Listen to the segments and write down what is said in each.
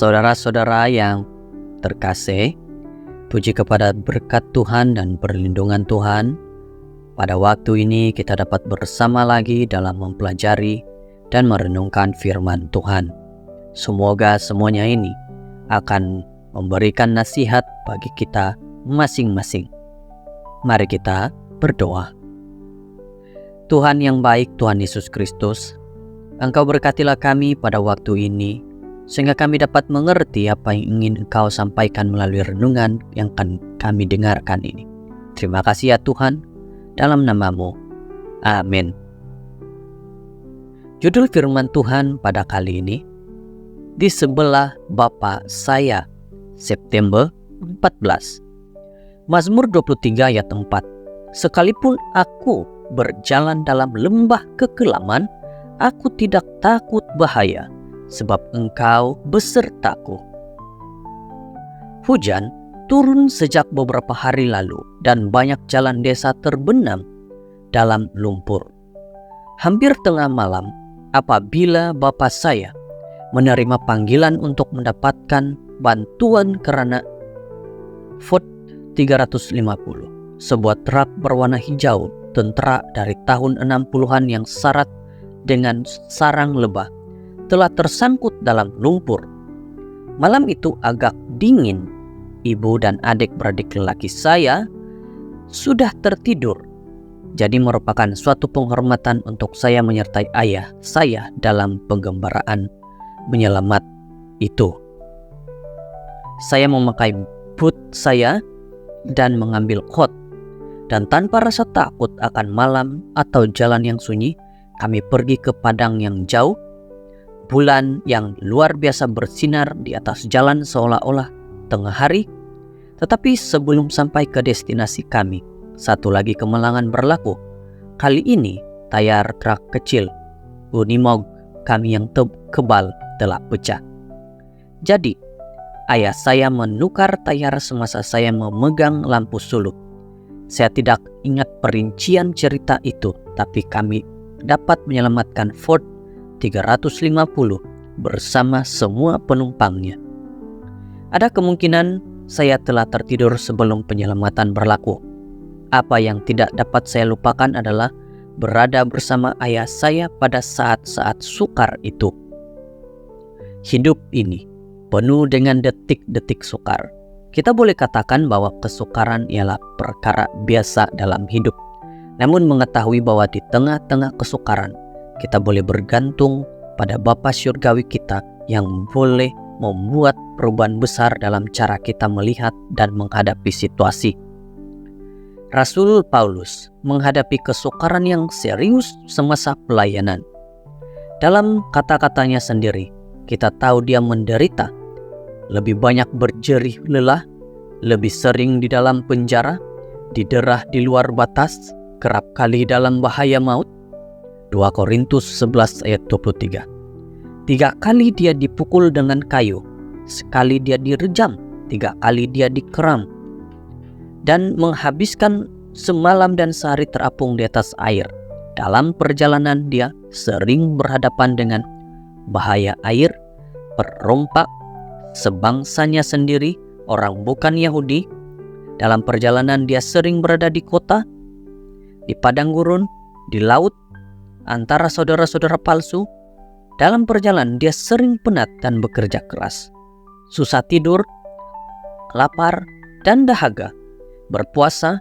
Saudara-saudara yang terkasih, puji kepada berkat Tuhan dan perlindungan Tuhan. Pada waktu ini kita dapat bersama lagi dalam mempelajari dan merenungkan firman Tuhan. Semoga semuanya ini akan memberikan nasihat bagi kita masing-masing. Mari kita berdoa. Tuhan yang baik, Tuhan Yesus Kristus, Engkau berkatilah kami pada waktu ini, sehingga kami dapat mengerti apa yang ingin Engkau sampaikan melalui renungan yang akan kami dengarkan ini. Terima kasih ya Tuhan, dalam nama-Mu. Amin. Judul firman Tuhan pada kali ini, Di Sebelah Bapa Saya, September 14. Mazmur 23 ayat 4. Sekalipun aku berjalan dalam lembah kekelaman, aku tidak takut bahaya, sebab Engkau besertaku. Hujan turun sejak beberapa hari lalu dan banyak jalan desa terbenam dalam lumpur. Hampir tengah malam, apabila bapa saya menerima panggilan untuk mendapatkan bantuan karena Ford 350, sebuah truk berwarna hijau tentara dari tahun 60-an yang syarat dengan sarang lebah, telah tersangkut dalam lumpur. Malam itu agak dingin. Ibu dan adik-beradik lelaki saya sudah tertidur. Jadi merupakan suatu penghormatan untuk saya menyertai ayah saya dalam penggembaraan menyelamat itu. Saya memakai boot saya dan mengambil kot. Dan tanpa rasa takut akan malam atau jalan yang sunyi, kami pergi ke padang yang jauh. Bulan yang luar biasa bersinar di atas jalan seolah-olah tengah hari. Tetapi sebelum sampai ke destinasi kami, satu lagi kemalangan berlaku. Kali ini tayar truk kecil Unimog kami yang kebal telah pecah. Jadi ayah saya menukar tayar semasa saya memegang lampu suluk. Saya tidak ingat perincian cerita itu, tapi kami dapat menyelamatkan Ford 350 bersama semua penumpangnya. Ada kemungkinan saya telah tertidur sebelum penyelamatan berlaku. Apa yang tidak dapat saya lupakan adalah berada bersama ayah saya pada saat-saat sukar itu. Hidup ini penuh dengan detik-detik sukar. Kita boleh katakan bahwa kesukaran ialah perkara biasa dalam hidup. Namun mengetahui bahwa di tengah-tengah kesukaran, kita boleh bergantung pada Bapa Syurgawi kita yang boleh membuat perubahan besar dalam cara kita melihat dan menghadapi situasi. Rasul Paulus menghadapi kesukaran yang serius semasa pelayanan. Dalam kata-katanya sendiri, kita tahu dia menderita, lebih banyak berjerih lelah, lebih sering di dalam penjara, diderah di luar batas, kerap kali dalam bahaya maut. 2 Korintus 11 ayat 23. 3 kali dia dipukul dengan kayu, sekali dia direjam, 3 kali dia dikeram, dan menghabiskan semalam dan sehari terapung di atas air. Dalam perjalanan dia sering berhadapan dengan bahaya air, perompak, sebangsanya sendiri, orang bukan Yahudi. Dalam perjalanan dia sering berada di kota, di padang gurun, di laut, antara saudara-saudara palsu. Dalam perjalanan dia sering penat dan bekerja keras, susah tidur, lapar dan dahaga, berpuasa,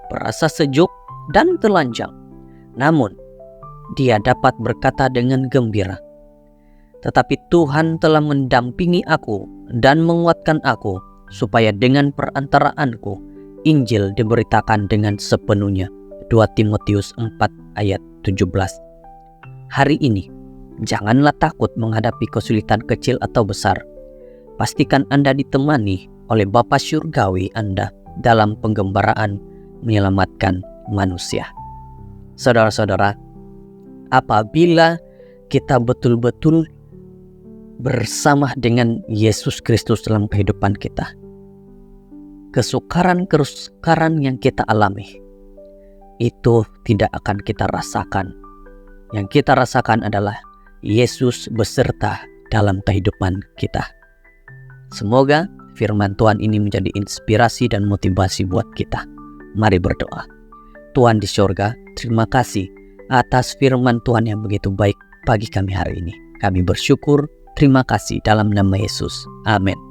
merasa sejuk dan telanjang. Namun dia dapat berkata dengan gembira, "Tetapi Tuhan telah mendampingi aku dan menguatkan aku, supaya dengan perantaraanku Injil diberitakan dengan sepenuhnya." 2 Timotius 4 ayat 17. Hari ini, janganlah takut menghadapi kesulitan kecil atau besar. Pastikan Anda ditemani oleh Bapa Syurgawi Anda dalam penggembaraan menyelamatkan manusia. Saudara-saudara, apabila kita betul-betul bersama dengan Yesus Kristus dalam kehidupan kita, kesukaran-kesukaran yang kita alami itu tidak akan kita rasakan. Yang kita rasakan adalah Yesus beserta dalam kehidupan kita. Semoga firman Tuhan ini menjadi inspirasi dan motivasi buat kita. Mari berdoa. Tuhan di sorga, terima kasih atas firman Tuhan yang begitu baik bagi kami hari ini. Kami bersyukur, terima kasih dalam nama Yesus. Amin.